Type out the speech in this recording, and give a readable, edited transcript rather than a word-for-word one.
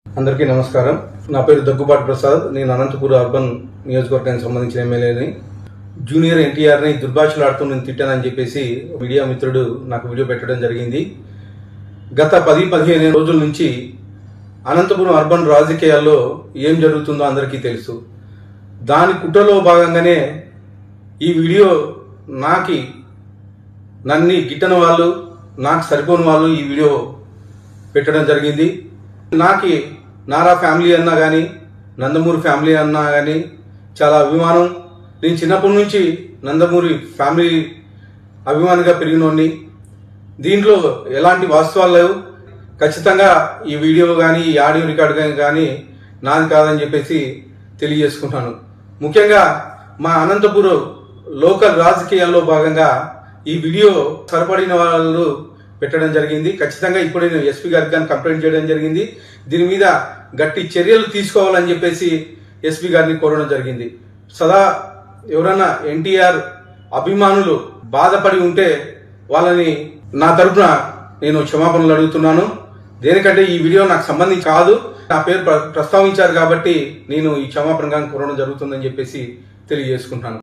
అందరికీ నమస్కారం. నా పేరు దగ్గుబాటి ప్రసాద్. నేను అనంతపురం అర్బన్ నియోజకవర్గానికి సంబంధించిన ఎమ్మెల్యేని. జూనియర్ ఎన్టీఆర్ని దుర్భాషలాడుతూ నేను తిట్టానని చెప్పేసి మీడియా మిత్రుడు నాకు వీడియో పెట్టడం జరిగింది. గత 10-15 రోజుల నుంచి అనంతపురం అర్బన్ రాజకీయాల్లో ఏం జరుగుతుందో అందరికీ తెలుసు. దాని కుట్రలో భాగంగానే ఈ వీడియో నన్ను గిట్టని వాళ్ళు, నాకు సరిపోని వాళ్ళు ఈ వీడియో పెట్టడం జరిగింది. నారా ఫ్యామిలీ అన్నా కానీ, నందమూరి ఫ్యామిలీ అన్నా కానీ చాలా అభిమానం. నేను చిన్నప్పటి నుంచి నందమూరి ఫ్యామిలీ అభిమానిగా పెరిగినోడిని. దీంట్లో ఎలాంటి వాస్తవాలు లేవు. ఖచ్చితంగా ఈ వీడియో కానీ, ఈ ఆడియో రికార్డు కానీ నాది కాదని చెప్పేసి తెలియజేసుకుంటాను. ముఖ్యంగా మా అనంతపురం లోకల్ రాజకీయాల్లో భాగంగా ఈ వీడియో సరిపడిన వాళ్ళు పెట్టడం జరిగింది. ఖచ్చితంగా ఇప్పుడు నేను ఎస్పీ గారికి కానీ కంప్లైంట్ చేయడం జరిగింది. దీని మీద గట్టి చర్యలు తీసుకోవాలని చెప్పేసి ఎస్పీ గారిని కోరడం జరిగింది. సదా ఎవరైనా ఎన్టీఆర్ అభిమానులు బాధపడి ఉంటే వాళ్ళని నా తరఫున నేను క్షమాపణలు అడుగుతున్నాను. దేనికంటే ఈ వీడియో నాకు సంబంధించి కాదు, నా పేరు ప్రస్తావించారు కాబట్టి నేను ఈ క్షమాపణ కోరడం జరుగుతుందని చెప్పేసి తెలియజేసుకుంటాను.